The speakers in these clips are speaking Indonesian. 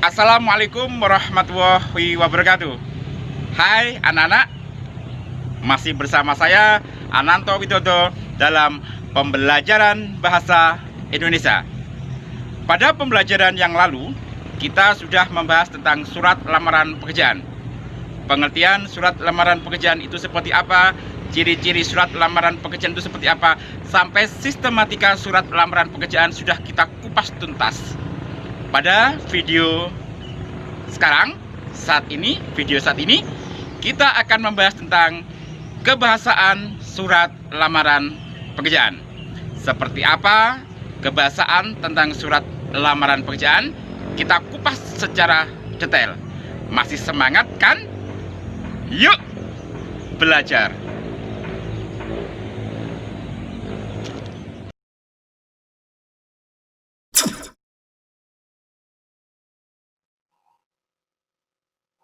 Assalamualaikum warahmatullahi wabarakatuh. Hai anak-anak, masih bersama saya Ananto Widodo dalam pembelajaran bahasa Indonesia. Pada pembelajaran yang lalu, kita sudah membahas tentang surat lamaran pekerjaan. Pengertian surat lamaran pekerjaan itu seperti apa, ciri-ciri surat lamaran pekerjaan itu seperti apa, sampai sistematika surat lamaran pekerjaan sudah kita kupas tuntas. Pada video saat ini kita akan membahas tentang kebahasaan surat lamaran pekerjaan. Seperti apa kebahasaan tentang surat lamaran pekerjaan? Kita kupas secara detail. Masih semangat kan? Yuk belajar.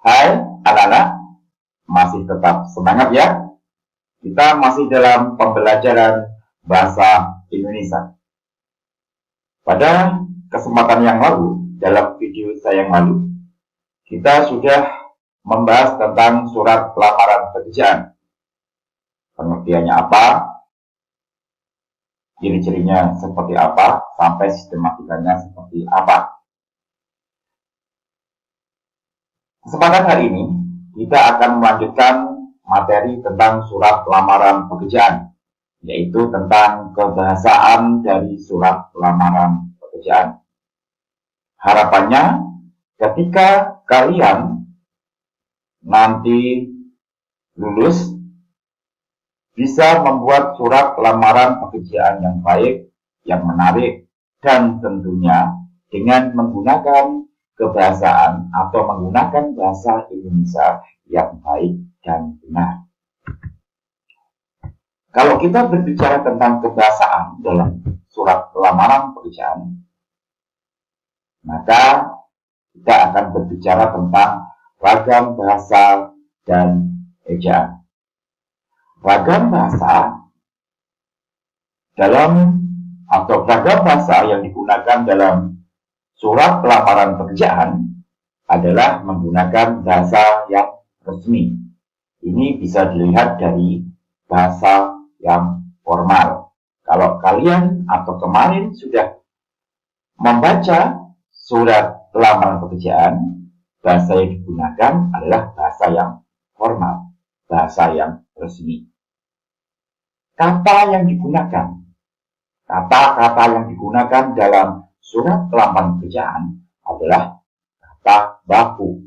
Hai anak-anak, masih tetap semangat ya? Kita masih dalam pembelajaran bahasa Indonesia. Pada kesempatan yang lalu, dalam video saya yang lalu, kita sudah membahas tentang surat lamaran pekerjaan. Pengertiannya apa, ciri-cirinya seperti apa, sampai sistematikanya seperti apa. Kesempatan hari ini, kita akan melanjutkan materi tentang surat lamaran pekerjaan, yaitu tentang kebahasaan dari surat lamaran pekerjaan. Harapannya, ketika kalian nanti lulus, bisa membuat surat lamaran pekerjaan yang baik, yang menarik, dan tentunya dengan menggunakan kebahasaan atau menggunakan bahasa Indonesia yang baik dan benar. Kalau kita berbicara tentang kebahasaan dalam surat lamaran pekerjaan, maka kita akan berbicara tentang ragam bahasa dan ejaan. Ragam bahasa yang digunakan dalam surat lamaran pekerjaan adalah menggunakan bahasa yang resmi. Ini bisa dilihat dari bahasa yang formal. Kalau kalian atau kemarin sudah membaca surat lamaran pekerjaan, bahasa yang digunakan adalah bahasa yang formal, bahasa yang resmi. Kata yang digunakan, kata-kata yang digunakan dalam surat lamaran pekerjaan adalah kata baku.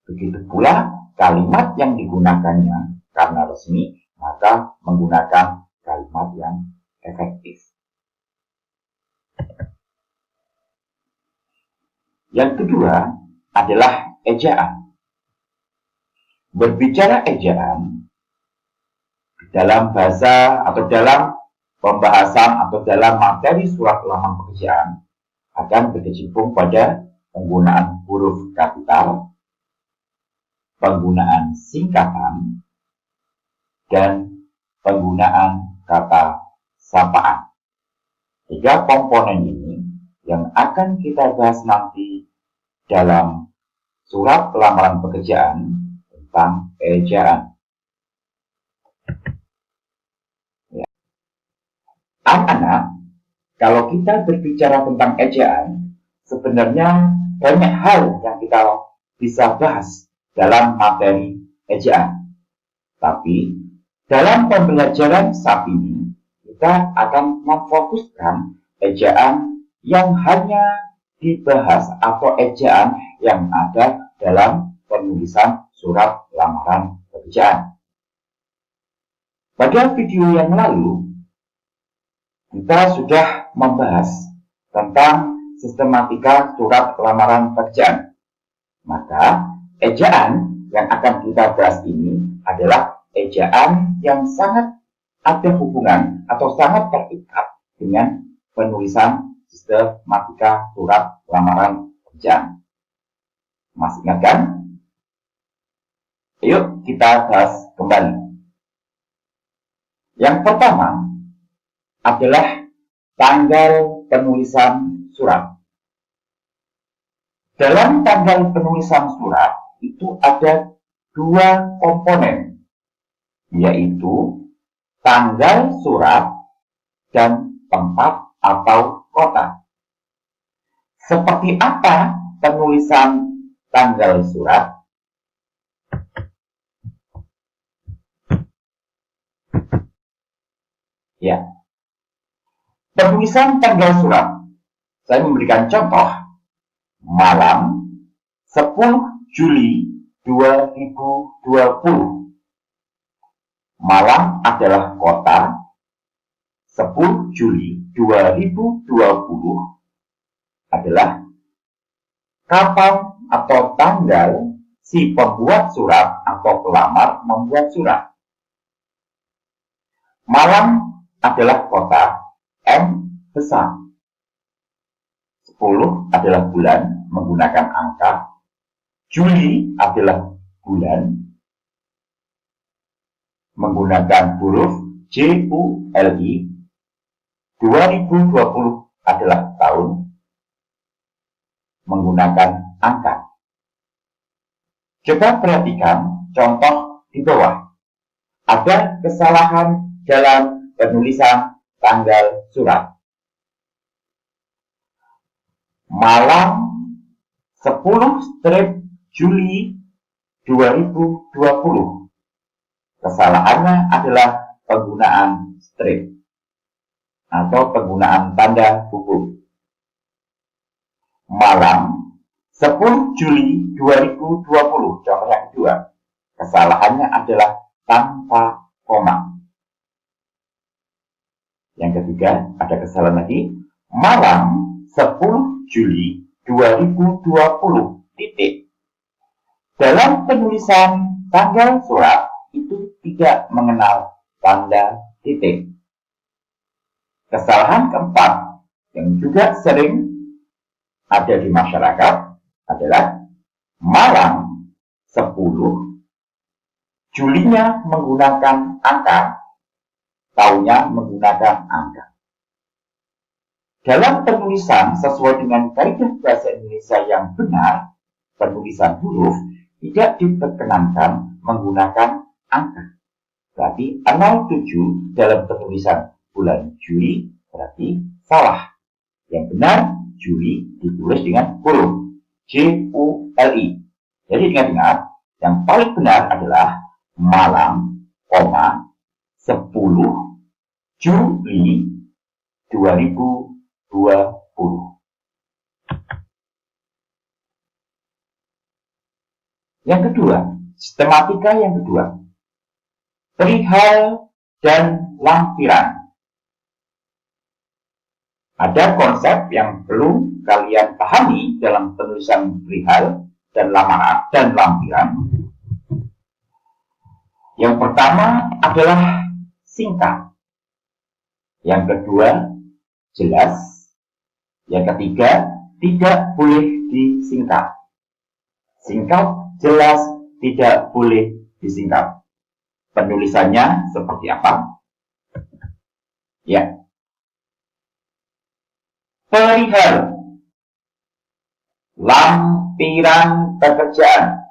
Begitu pula kalimat yang digunakannya karena resmi, maka menggunakan kalimat yang efektif. Yang kedua adalah ejaan. Berbicara ejaan dalam bahasa atau dalam pembahasan atau dalam materi surat lamaran pekerjaan akan berkecimpung pada penggunaan huruf kapital, penggunaan singkatan, dan penggunaan kata sapaan. 3 komponen ini yang akan kita bahas nanti dalam surat lamaran pekerjaan tentang ejaan. Anak-anak, kalau kita berbicara tentang ejaan, sebenarnya banyak hal yang kita bisa bahas dalam materi ejaan. Tapi, dalam pembelajaran saat ini, kita akan memfokuskan ejaan yang hanya dibahas atau ejaan yang ada dalam penulisan surat lamaran pekerjaan. Pada video yang lalu, kita sudah membahas tentang sistematika surat lamaran pekerjaan. Maka, ejaan yang akan kita bahas ini adalah ejaan yang sangat ada hubungan atau sangat terikat dengan penulisan sistematika surat lamaran pekerjaan. Masih ingat kan? Yuk kita bahas kembali. Yang pertama adalah tanggal penulisan surat. Dalam tanggal penulisan surat itu ada dua komponen, yaitu tanggal surat dan tempat atau kota. Seperti apa penulisan tanggal surat? Ya, penulisan tanggal surat. Saya memberikan contoh. Malang 10 Juli 2020. Malang adalah kota. 10 Juli 2020 adalah kapan atau tanggal si pembuat surat atau pelamar membuat surat. Malang adalah kota, M besar. 10 adalah bulan menggunakan angka. Juli adalah bulan menggunakan huruf JULI. 2020 adalah tahun menggunakan angka. Coba perhatikan contoh di bawah. Ada kesalahan dalam penulisan tanggal surat. Malang 10 Juli 2020. Kesalahannya adalah penggunaan strip atau penggunaan tanda hubung. Malang 10 Juli 2020. Contoh yang kedua. Kesalahannya adalah tanpa koma. Yang ketiga, ada kesalahan lagi. Malang 10 Juli 2020. Titik. Dalam penulisan tanggal surat itu tidak mengenal tanda titik. Kesalahan keempat yang juga sering ada di masyarakat adalah Malang 10 Julinya menggunakan angka, tahunnya menggunakan angka. Dalam penulisan sesuai dengan kaidah bahasa Indonesia yang benar, penulisan huruf tidak diperkenankan menggunakan angka. Berarti 07 dalam penulisan bulan Juli berarti salah. Yang benar, Juli ditulis dengan huruf JULI. Jadi ingat-ingat, yang paling benar adalah Malang, 10 Juli 2020. Yang kedua, sistematika yang kedua. Perihal dan lampiran. Ada konsep yang perlu kalian pahami dalam penulisan perihal dan lamaran dan lampiran. Yang pertama adalah singkat. Yang kedua, jelas. Yang ketiga, tidak boleh disingkat. Singkat, jelas, tidak boleh disingkat. Penulisannya seperti apa? Ya. Perihal. Lampiran pekerjaan.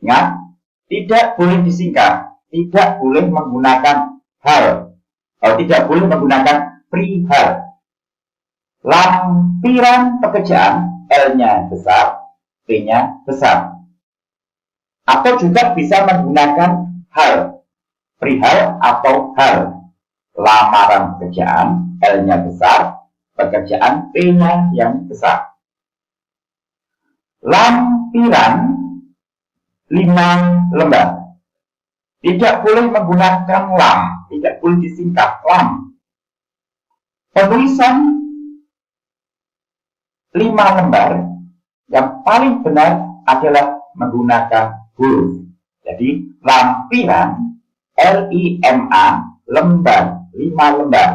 Ingat, tidak boleh disingkat. Tidak boleh menggunakan hal. Tidak boleh menggunakan perihal. Lampiran pekerjaan, L-nya besar, P-nya besar. Atau juga bisa menggunakan hal, perihal atau hal. Lamaran pekerjaan, L-nya besar, pekerjaan P-nya yang besar. Lampiran 5 lembar. Tidak boleh menggunakan lam, tidak boleh disingkat lam. Penulisan 5 lembar yang paling benar adalah menggunakan huruf. Jadi lampiran LIMA lembar, 5 lembar.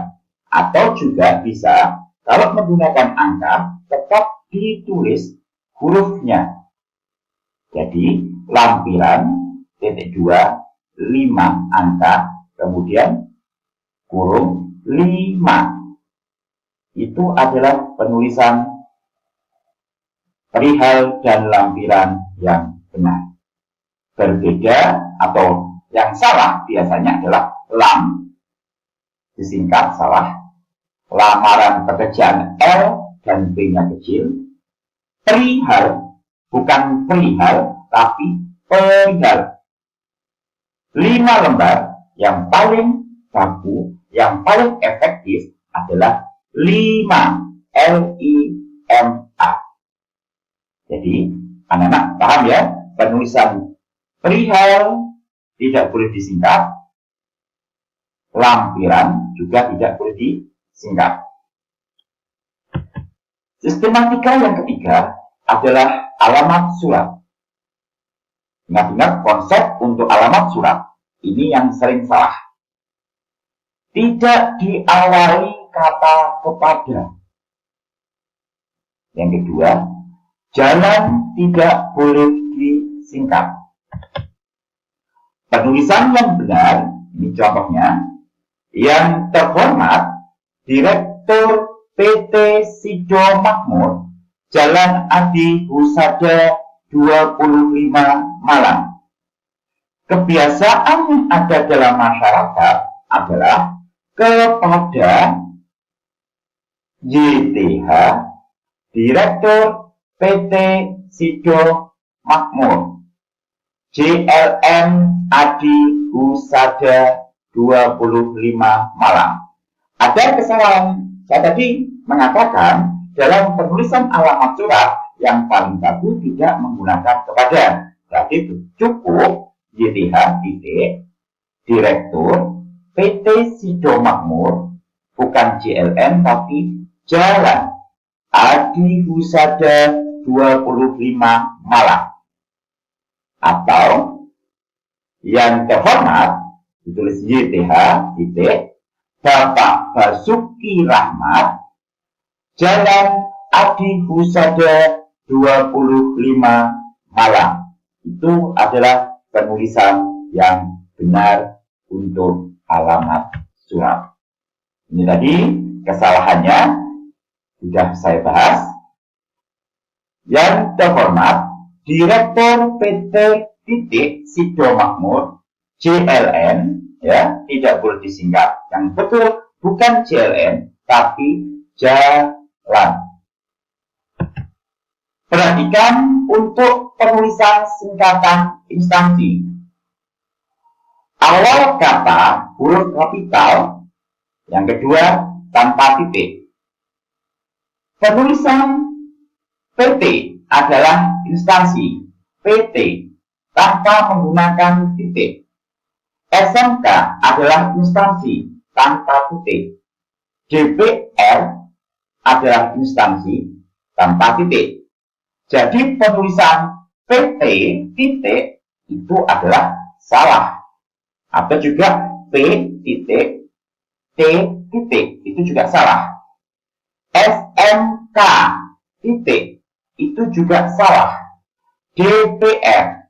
Atau juga bisa kalau menggunakan angka tetap ditulis hurufnya. Jadi lampiran titik 2 5 angka kemudian kurung 5. Itu adalah penulisan perihal dan lampiran yang benar. Berbeda atau yang salah biasanya adalah lam, disingkat salah, lamaran pekerjaan L dan P-nya kecil, perihal, bukan perihal, tapi perihal. 5 lembar yang paling baku, yang paling efektif adalah 5, L-I-M-A. Jadi, anak-anak paham ya, penulisan perihal tidak boleh disingkat, lampiran juga tidak boleh disingkat. Sistematika yang ketiga adalah alamat surat. Ingat-ingat konsep untuk alamat surat. Ini yang sering salah. Tidak diawali kata kepada. Yang kedua, jalan tidak boleh disingkat. Penulisan yang benar, ini contohnya, yang terhormat Direktur PT Sido Makmur, Jalan Adi Husada 25 Malang. Kebiasaan yang ada dalam masyarakat adalah kepada YTH, Direktur PT Sido Makmur, JLM Adi Husada 25 Malang. Ada kesalahan. Saya tadi mengatakan dalam penulisan alamat surat yang paling bagus tidak menggunakan kepada. Berarti cukup YTH titik Direktur PT Sido Makmur, bukan JLM tapi Jalan Adi Husada 25 Malang. Atau yang terhormat ditulis YTH titik Bapak Basuki Rahmat, Jalan Adi Husada 25 Malang. Itu adalah penulisan yang benar untuk alamat surat. Ini tadi kesalahannya sudah saya bahas. Yang terhormat Direktur PT titik Sido Makmur, JLN, ya, tidak boleh disingkat. Yang betul bukan JLN tapi jalan. Perhatikan untuk penulisan singkatan instansi. Awal kata huruf kapital, yang kedua tanpa titik. Penulisan PT adalah instansi PT tanpa menggunakan titik. SMK adalah instansi tanpa titik. DPR adalah instansi tanpa titik. Jadi penulisan PT titik itu adalah salah. Atau juga P titik T titik itu juga salah. SMK titik itu juga salah. DPR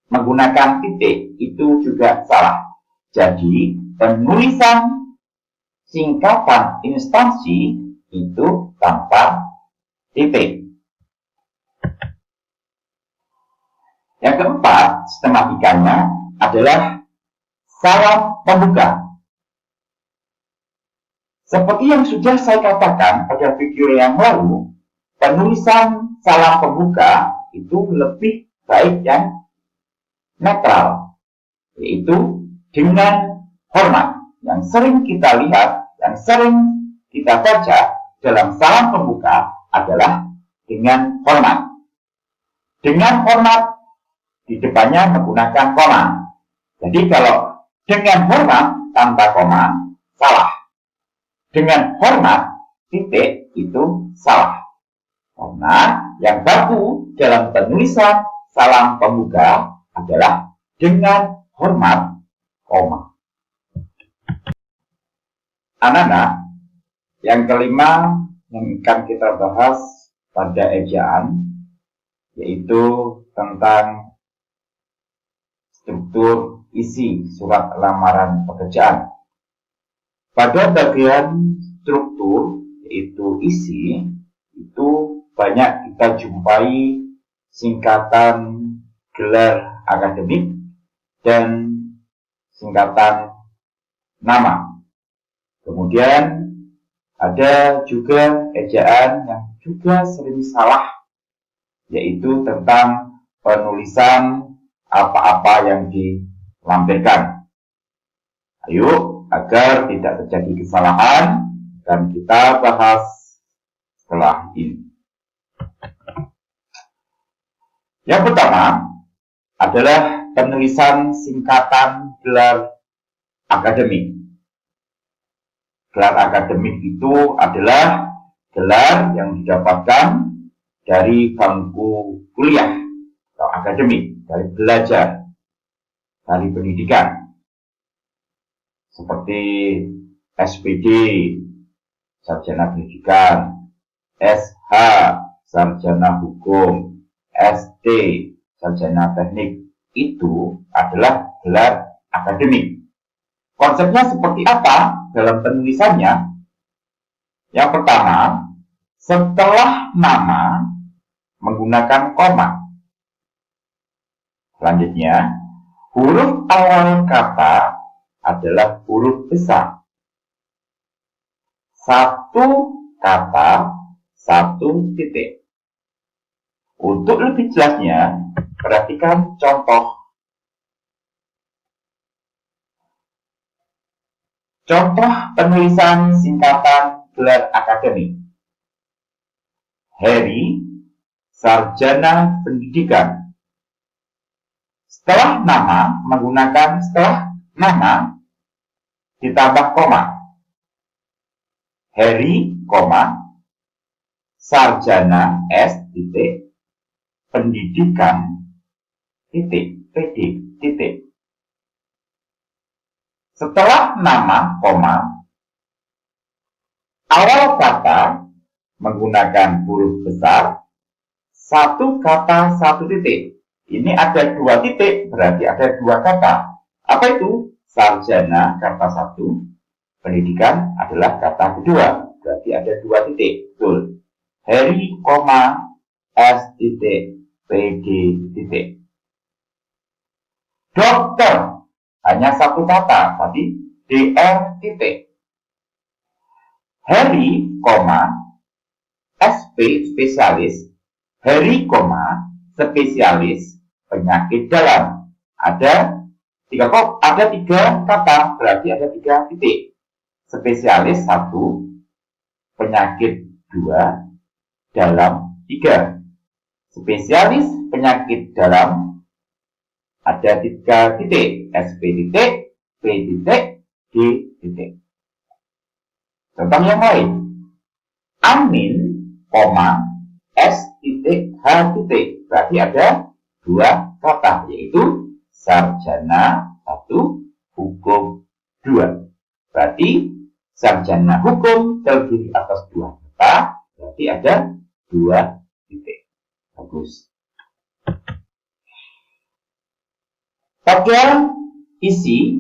menggunakan titik itu juga salah. Jadi penulisan singkatan instansi itu tanpa titik. Yang keempat, sistematikanya adalah salam pembuka. Seperti yang sudah saya katakan pada video yang lalu, penulisan salam pembuka itu lebih baik yang netral, yaitu dengan hormat. Yang sering kita lihat, yang sering kita baca dalam salam pembuka adalah dengan hormat. Dengan hormat di depannya menggunakan koma. Jadi kalau dengan hormat tanpa koma, salah. Dengan hormat titik itu salah. Karena yang baku dalam penulisan salam pembuka adalah dengan hormat koma. Anak-anak, yang kelima yang akan kita bahas pada ejaan yaitu tentang struktur isi surat lamaran pekerjaan. Pada bagian struktur yaitu isi, itu banyak kita jumpai singkatan gelar akademik dan singkatan nama. Kemudian ada juga ejaan yang juga sering salah, yaitu tentang penulisan apa-apa yang dilampirkan. Ayo, agar tidak terjadi kesalahan, dan kita bahas setelah ini. Yang pertama adalah penulisan singkatan gelar akademik. Gelar akademik itu adalah gelar yang didapatkan dari bangku kuliah atau akademik, dari belajar, dari pendidikan. Seperti SPD, sarjana pendidikan, SH, sarjana hukum, ST, sarjana teknik, itu adalah gelar akademik. Konsepnya seperti apa dalam penulisannya? Yang pertama, setelah nama menggunakan koma. Selanjutnya, huruf awal kata adalah huruf besar. Satu kata, satu titik. Untuk lebih jelasnya, perhatikan contoh. Contoh penulisan singkatan gelar akademik. Heri, sarjana pendidikan. Setelah nama menggunakan nama ditambah koma. Heri, sarjana S titik, pendidikan titik, PD titik. Setelah nama koma, awal kata menggunakan huruf besar, satu kata satu titik. Ini ada dua titik, berarti ada dua kata. Apa itu? Sarjana kata satu, pendidikan adalah kata kedua, berarti ada dua titik. Betul. Heri, S titik, PD titik. Dokter, hanya satu kata, tadi DR titik. Heri, SP spesialis, Heri, spesialis penyakit dalam. Ada tiga kata, berarti ada tiga titik. Spesialis 1, penyakit 2, dalam 3. Spesialis penyakit dalam ada 3 titik. SP titik, P titik, D titik. Contoh yang lain. Amin, S titik, H titik. Berarti ada 2 kata, yaitu sarjana 1, hukum 2. Berarti sarjana hukum terdiri atas 2 kata, berarti ada 2 titik. Bagus. Pada isi,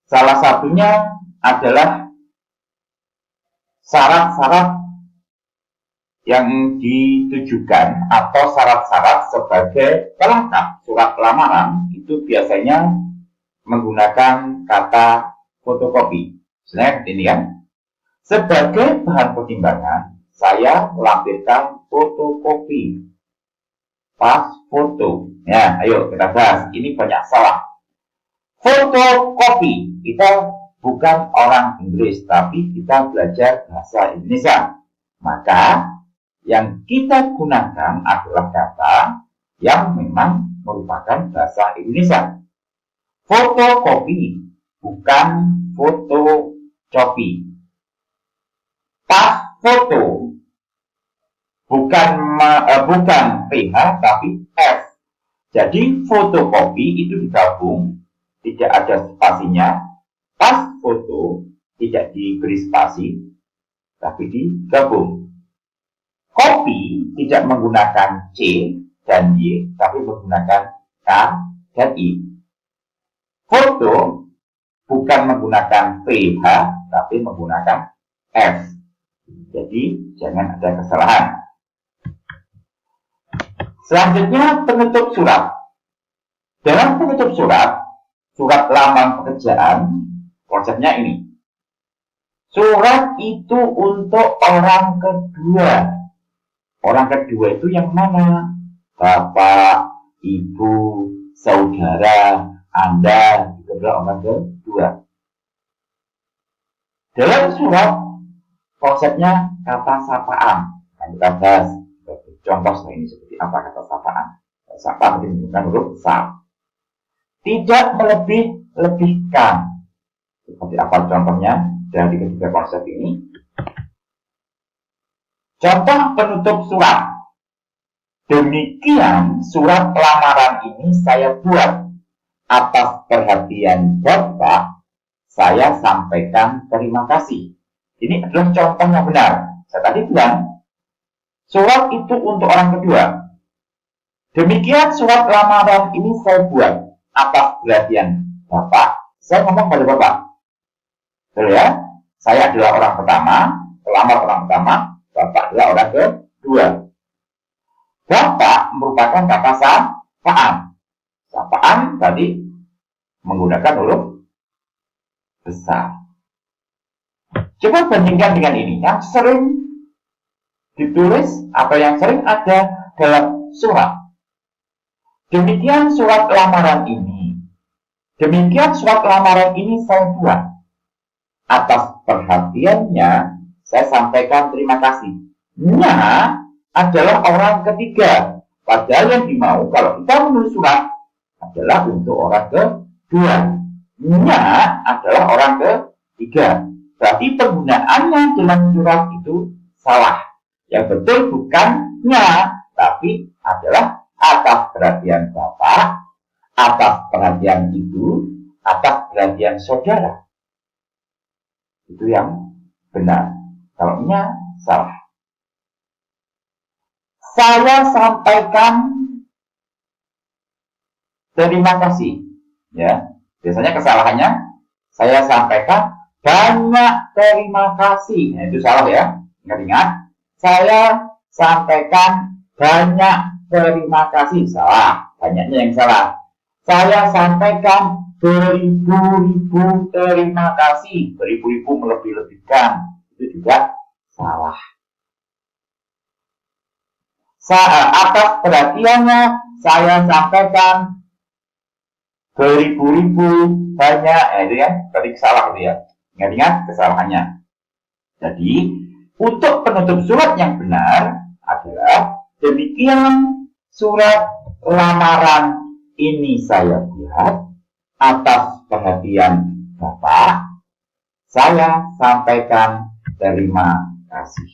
salah satunya adalah syarat-syarat yang ditujukan atau syarat-syarat sebagai pelengkap surat lamaran itu biasanya menggunakan kata fotokopi. Misalnya ini kan, sebagai bahan pertimbangan saya melampirkan fotokopi pas foto. Ya, ayo kita bahas. Ini banyak salah. Fotokopi, kita bukan orang Inggris, tapi kita belajar bahasa Indonesia. Maka yang kita gunakan adalah kata yang memang merupakan bahasa Indonesia. Fotokopi, bukan fotokopi. Pas foto, bukan PH tapi F. Jadi fotokopi itu digabung, tidak ada spasinya. Pas foto tidak diberi spasi, tapi digabung. Kopi tidak menggunakan C dan Y, tapi menggunakan K dan I. Foto bukan menggunakan PH, tapi menggunakan F. Jadi jangan ada kesalahan. Selanjutnya penutup surat. Dalam penutup surat, surat lamar pekerjaan, konsepnya ini. Surat itu untuk orang kedua. Orang kedua itu yang mana? Bapak, ibu, saudara, Anda, itu adalah orang kedua. Dalam surat, konsepnya kata sapaan. Kita bahas contoh ini seperti apa kata sapaan. Sapaan menunjukkan huruf sa. Tidak melebih-lebihkan. Seperti apa contohnya dari ketiga konsep ini? Contoh penutup surat. Demikian surat lamaran ini saya buat. Atas perhatian Bapak, saya sampaikan terima kasih. Ini adalah contoh yang benar. Saya tadi bilang, surat itu untuk orang kedua. Demikian surat lamaran ini saya buat. Atas perhatian Bapak, saya ngomong pada Bapak. Betul ya? Saya adalah orang pertama, pelamar orang pertama, Bapak adalah orang kedua. Bapak merupakan kata sapaan. Sapaan tadi menggunakan huruf besar. Coba bandingkan dengan ini, yang sering ditulis atau yang sering ada dalam surat. Demikian surat lamaran ini. Demikian surat lamaran ini saya buat. Atas perhatiannya, saya sampaikan terima kasih. Nya adalah orang ketiga. Padahal yang dimau kalau kita menulis surat adalah untuk orang kedua. Nya adalah orang ketiga. Berarti penggunaannya dalam surat itu salah. Yang betul bukan nya, tapi adalah atas perhatian Bapak, atas perhatian Ibu, atas perhatian saudara. Itu yang benar. Kalau nya salah. Saya sampaikan terima kasih. Ya, biasanya kesalahannya saya sampaikan banyak terima kasih. Nah, itu salah ya. Ingat-ingat. Saya sampaikan banyak terima kasih. Salah. Banyaknya yang salah. Saya sampaikan beribu-ribu terima kasih. Beribu-ribu melebih-lebihkan. Itu juga salah. Atas perhatiannya saya sampaikan beribu-ribu banyak. Itu ya. Tadi salah itu ya. Ingat-ingat kesalahannya. Jadi, untuk penutup surat yang benar adalah demikian surat lamaran ini saya buat atas perhatian Bapak. Saya sampaikan terima kasih.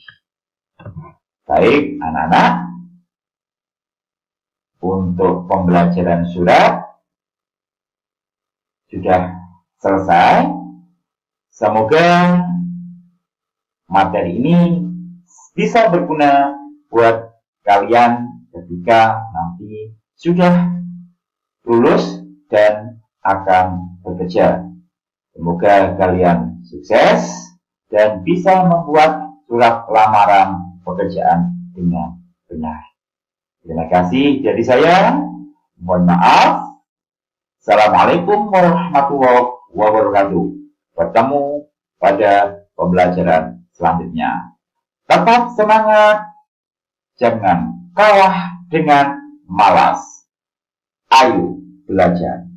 Baik, anak-anak. Untuk pembelajaran surat sudah selesai. Semoga materi ini bisa berguna buat kalian ketika nanti sudah lulus dan akan bekerja. Semoga kalian sukses dan bisa membuat surat lamaran pekerjaan dengan benar. Terima kasih dari saya. Mohon maaf. Assalamualaikum warahmatullahi wabarakatuh. Bertemu pada pembelajaran selanjutnya. Tetap semangat. Jangan kalah dengan malas. Ayo belajar.